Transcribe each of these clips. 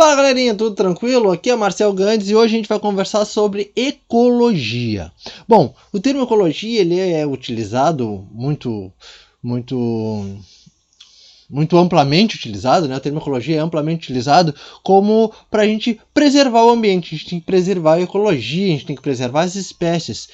Fala galerinha, tudo tranquilo? Aqui é Marcel Gandes e hoje a gente vai conversar sobre ecologia. Bom, o termo ecologia ele é utilizado muito amplamente utilizado, né? O termo ecologia é amplamente utilizado como para a gente preservar o ambiente, a gente tem que preservar a ecologia, a gente tem que preservar as espécies.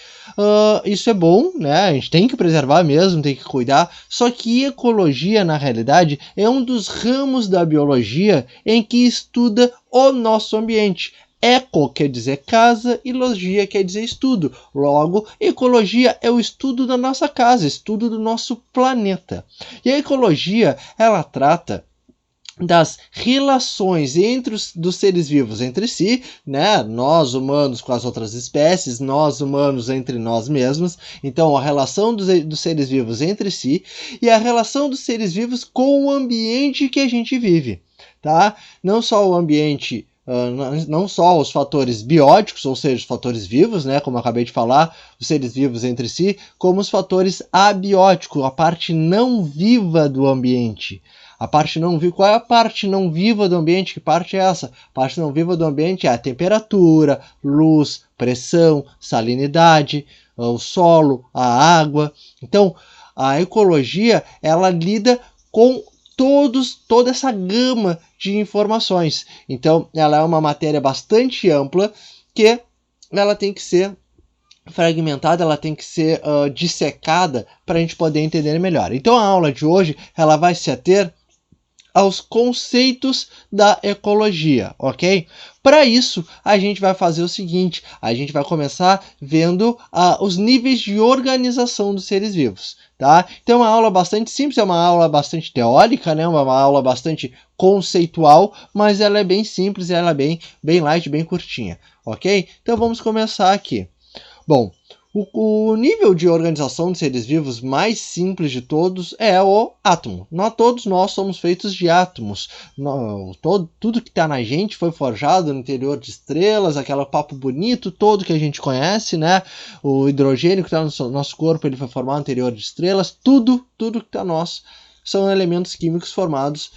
Isso é bom, né? A gente tem que preservar mesmo, tem que cuidar, só que ecologia, na realidade, é um dos ramos da biologia em que estuda o nosso ambiente. Eco quer dizer casa e logia quer dizer estudo. Logo, ecologia é o estudo da nossa casa, estudo do nosso planeta. E a ecologia, ela trata das relações dos seres vivos entre si, né? Nós humanos com as outras espécies, nós humanos entre nós mesmos. Então, a relação dos seres vivos entre si e a relação dos seres vivos com o ambiente que a gente vive, tá? Não só o ambiente, não só os fatores bióticos, ou seja, os fatores vivos, né, como eu acabei de falar, os seres vivos entre si, como os fatores abióticos, a parte não viva do ambiente. A parte não viva, qual é a parte não viva do ambiente? Que parte é essa? A parte não viva do ambiente é a temperatura, luz, pressão, salinidade, o solo, a água. Então, a ecologia, ela lida com toda essa gama de informações. Então, ela é uma matéria bastante ampla que ela tem que ser fragmentada, ela tem que ser dissecada para a gente poder entender melhor. Então, a aula de hoje ela vai se ater aos conceitos da ecologia, ok? Para isso, a gente vai fazer o seguinte, a gente vai começar vendo os níveis de organização dos seres vivos, tá? Então é uma aula bastante simples, é uma aula bastante teórica, né? Uma aula bastante conceitual, mas ela é bem simples, ela é bem light, bem curtinha, ok? Então vamos começar aqui. Bom, o nível de organização de seres vivos mais simples de todos é o átomo. Todos nós somos feitos de átomos. Tudo que está na gente foi forjado no interior de estrelas, aquele papo bonito todo que a gente conhece, né? O hidrogênio que está no nosso corpo ele foi formado no interior de estrelas. Tudo que está nosso são elementos químicos formados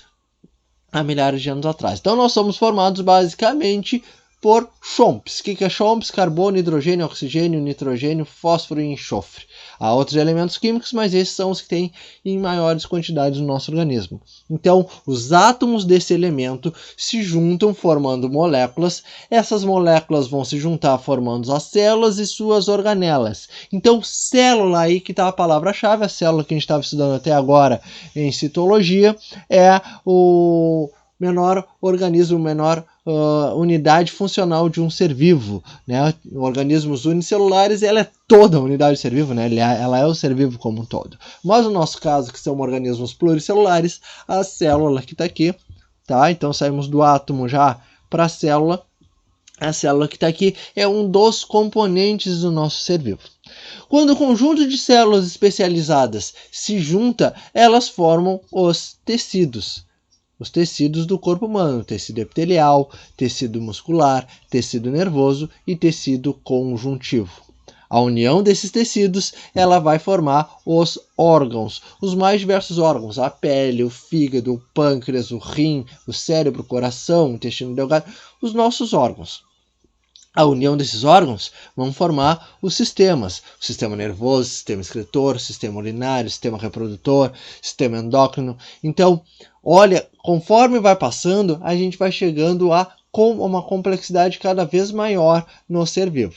há milhares de anos atrás. Então nós somos formados basicamente por chomps. O que é chomps? Carbono, hidrogênio, oxigênio, nitrogênio, fósforo e enxofre. Há outros elementos químicos, mas esses são os que tem em maiores quantidades no nosso organismo. Então, os átomos desse elemento se juntam formando moléculas. Essas moléculas vão se juntar formando as células e suas organelas. Então, célula aí que está a palavra-chave, a célula que a gente estava estudando até agora em citologia, é o menor organismo, menor unidade funcional de um ser vivo, né? Organismos unicelulares, ela é toda a unidade de ser vivo, né? Ela é o ser vivo como um todo. Mas no nosso caso, que são organismos pluricelulares, a célula que está aqui, tá? Então saímos do átomo já para a célula. A célula que está aqui é um dos componentes do nosso ser vivo. Quando o conjunto de células especializadas se junta, elas formam os tecidos. Os tecidos do corpo humano, tecido epitelial, tecido muscular, tecido nervoso e tecido conjuntivo. A união desses tecidos, ela vai formar os órgãos, os mais diversos órgãos, a pele, o fígado, o pâncreas, o rim, o cérebro, o coração, o intestino delgado, os nossos órgãos. A união desses órgãos vão formar os sistemas, o sistema nervoso, o sistema excretor, o sistema urinário, o sistema reprodutor, o sistema endócrino. Então, olha, conforme vai passando, a gente vai chegando a uma complexidade cada vez maior no ser vivo.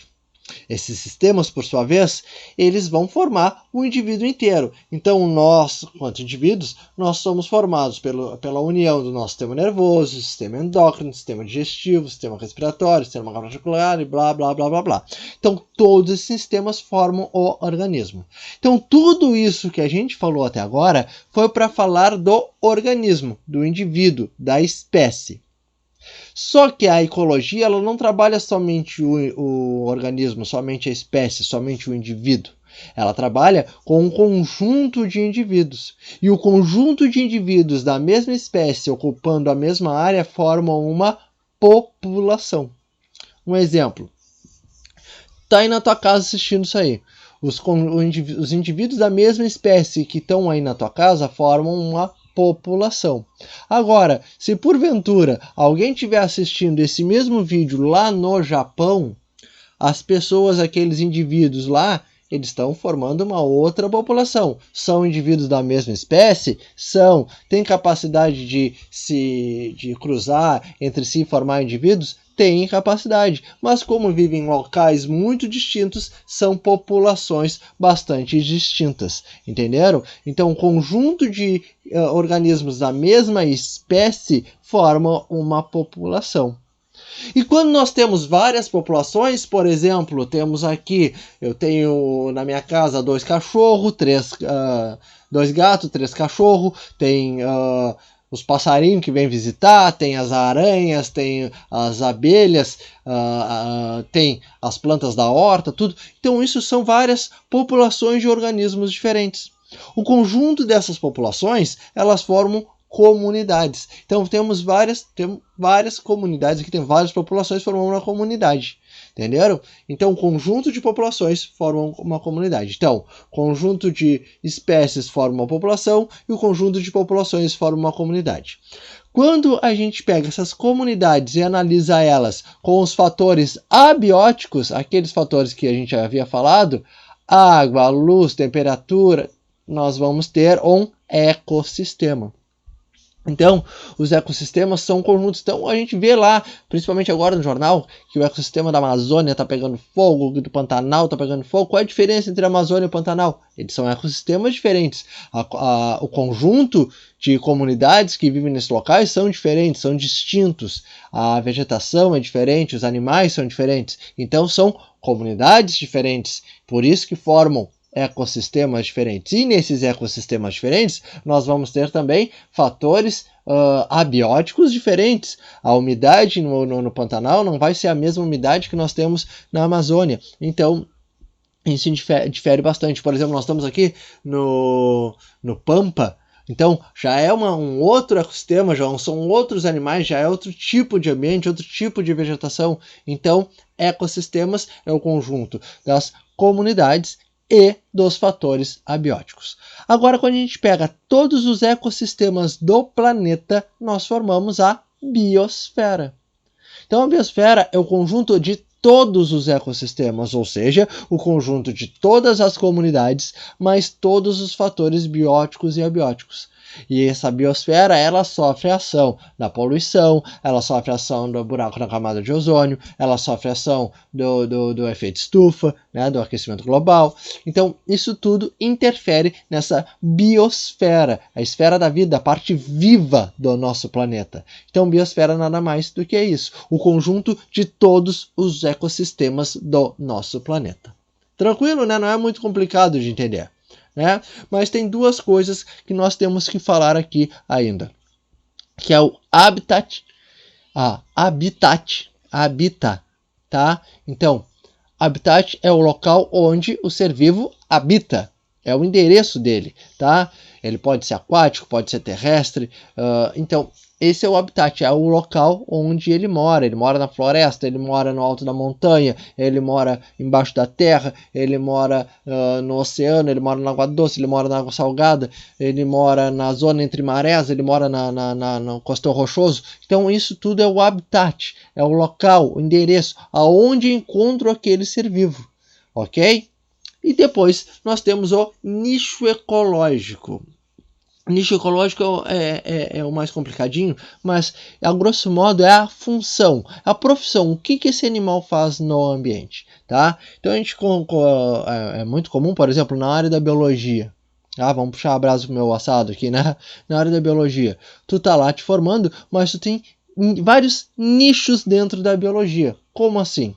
Esses sistemas, por sua vez, eles vão formar o indivíduo inteiro. Então, nós, quanto indivíduos, nós somos formados pela união do nosso sistema nervoso, sistema endócrino, sistema digestivo, sistema respiratório, sistema cardiovascular e blá, blá, blá, blá, blá. Então, todos esses sistemas formam o organismo. Então, tudo isso que a gente falou até agora foi para falar do organismo, do indivíduo, da espécie. Só que a ecologia ela não trabalha somente o organismo, somente a espécie, somente o indivíduo. Ela trabalha com um conjunto de indivíduos. E o conjunto de indivíduos da mesma espécie ocupando a mesma área formam uma população. Um exemplo. Tá aí na tua casa assistindo isso aí. Os indivíduos da mesma espécie que estão aí na tua casa formam uma população. Agora, se porventura alguém estiver assistindo esse mesmo vídeo lá no Japão, as pessoas, aqueles indivíduos lá, eles estão formando uma outra população. São indivíduos da mesma espécie? São. Têm capacidade de cruzar entre si e formar indivíduos? Têm capacidade. Mas como vivem em locais muito distintos, são populações bastante distintas. Entenderam? Então, um conjunto de organismos da mesma espécie forma uma população. E quando nós temos várias populações, por exemplo, temos aqui, eu tenho na minha casa 2 cachorros, 2 gatos, 3 cachorros, tem os passarinhos que vêm visitar, tem as aranhas, tem as abelhas, tem as plantas da horta, tudo. Então isso são várias populações de organismos diferentes. O conjunto dessas populações, elas formam comunidades. Então temos várias comunidades aqui, tem várias populações formando uma comunidade. Entenderam? Então o conjunto de populações formam uma comunidade. Então, conjunto de espécies forma uma população e o conjunto de populações forma uma comunidade. Quando a gente pega essas comunidades e analisa elas com os fatores abióticos, aqueles fatores que a gente já havia falado, água, luz, temperatura, nós vamos ter um ecossistema. Então, os ecossistemas são conjuntos. Então, a gente vê lá, principalmente agora no jornal, que o ecossistema da Amazônia está pegando fogo, do Pantanal está pegando fogo. Qual é a diferença entre a Amazônia e o Pantanal? Eles são ecossistemas diferentes. O conjunto de comunidades que vivem nesses locais são diferentes, são distintos. A vegetação é diferente, os animais são diferentes. Então, são comunidades diferentes. Por isso que formam ecossistemas diferentes. E nesses ecossistemas diferentes, nós vamos ter também fatores abióticos diferentes. A umidade no Pantanal não vai ser a mesma umidade que nós temos na Amazônia. Então, isso difere bastante. Por exemplo, nós estamos aqui no Pampa. Então, já é um outro ecossistema, já são outros animais, já é outro tipo de ambiente, outro tipo de vegetação. Então, ecossistemas é o conjunto das comunidades e dos fatores abióticos. Agora, quando a gente pega todos os ecossistemas do planeta, nós formamos a biosfera. Então, a biosfera é o conjunto de todos os ecossistemas, ou seja, o conjunto de todas as comunidades, mais todos os fatores bióticos e abióticos. E essa biosfera, ela sofre a ação da poluição, ela sofre a ação do buraco na camada de ozônio, ela sofre a ação do efeito estufa, né, do aquecimento global. Então, isso tudo interfere nessa biosfera, a esfera da vida, a parte viva do nosso planeta. Então, biosfera nada mais do que isso, o conjunto de todos os ecossistemas do nosso planeta. Tranquilo, né? Não é muito complicado de entender. Né? Mas tem duas coisas que nós temos que falar aqui ainda, que é o habitat, tá? Então, habitat é o local onde o ser vivo habita, é o endereço dele, tá? Ele pode ser aquático, pode ser terrestre, então esse é o habitat, é o local onde ele mora na floresta, ele mora no alto da montanha, ele mora embaixo da terra, ele mora no oceano, ele mora na água doce, ele mora na água salgada, ele mora na zona entre marés, ele mora no costão rochoso. Então isso tudo é o habitat, é o local, o endereço, aonde encontro aquele ser vivo, ok? E depois nós temos o nicho ecológico. Nicho ecológico é o mais complicadinho, mas a grosso modo é a função, a profissão, o que esse animal faz no ambiente, tá? Então a gente é muito comum, por exemplo, na área da biologia. Vamos puxar a brasa pro meu assado aqui, né? Na área da biologia, tu tá lá te formando, mas tu tem vários nichos dentro da biologia. Como assim?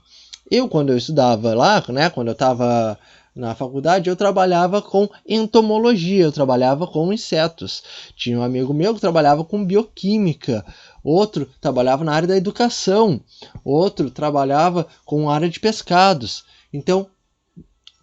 Quando eu estudava lá, né? Quando eu estava na faculdade, eu trabalhava com entomologia, eu trabalhava com insetos. Tinha um amigo meu que trabalhava com bioquímica, outro trabalhava na área da educação, outro trabalhava com a área de pescados. Então,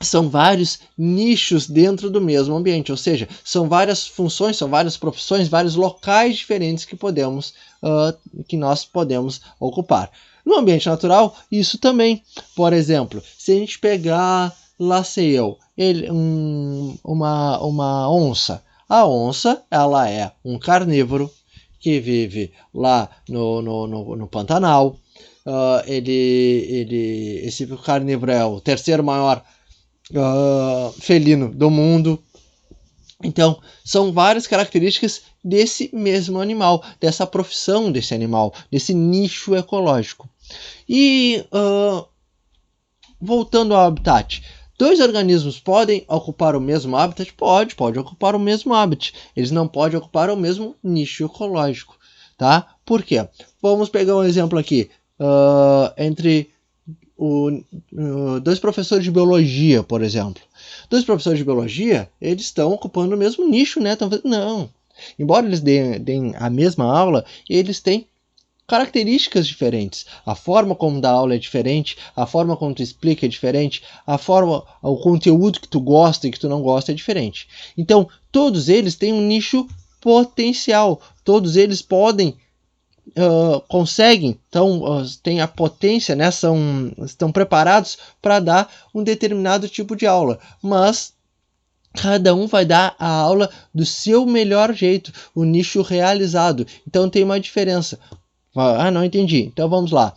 são vários nichos dentro do mesmo ambiente, ou seja, são várias funções, são várias profissões, vários locais diferentes que nós podemos ocupar. No ambiente natural, isso também. Por exemplo, se a gente pegar, lá sei eu, uma onça. A onça, ela é um carnívoro que vive lá no Pantanal. Esse carnívoro é o terceiro maior felino do mundo. Então, são várias características desse mesmo animal, dessa profissão desse animal, desse nicho ecológico. E voltando ao habitat, dois organismos podem ocupar o mesmo habitat? Pode ocupar o mesmo habitat. Eles não podem ocupar o mesmo nicho ecológico, tá? Por quê? Vamos pegar um exemplo aqui entre dois professores de biologia, por exemplo. Dois professores de biologia, eles estão ocupando o mesmo nicho, né? Não. Embora eles deem a mesma aula, eles têm características diferentes. A forma como dá aula é diferente, a forma como tu explica é diferente, o conteúdo que tu gosta e que tu não gosta é diferente. Então, todos eles têm um nicho potencial. Todos eles podem conseguem, têm a potência, né, estão preparados para dar um determinado tipo de aula, mas cada um vai dar a aula do seu melhor jeito, o nicho realizado. Então tem uma diferença. Não entendi. Então vamos lá.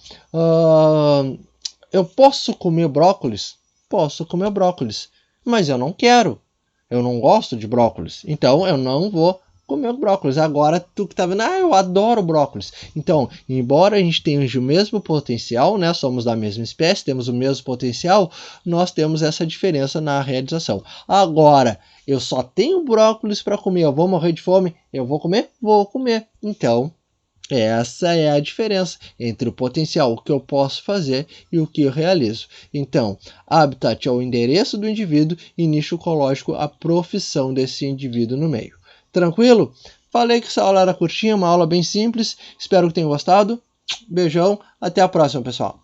Eu posso comer brócolis? Posso comer brócolis, mas eu não quero. Eu não gosto de brócolis, então eu não vou comer brócolis. Agora tu que tá vendo, eu adoro brócolis. Então, embora a gente tenha o mesmo potencial, né, somos da mesma espécie, temos o mesmo potencial, nós temos essa diferença na realização. Agora, eu só tenho brócolis para comer, eu vou morrer de fome, eu vou comer? Vou comer. Então, essa é a diferença entre o potencial, o que eu posso fazer e o que eu realizo. Então, habitat é o endereço do indivíduo e nicho ecológico a profissão desse indivíduo no meio. Tranquilo? Falei que essa aula era curtinha, uma aula bem simples. Espero que tenham gostado. Beijão, até a próxima, pessoal.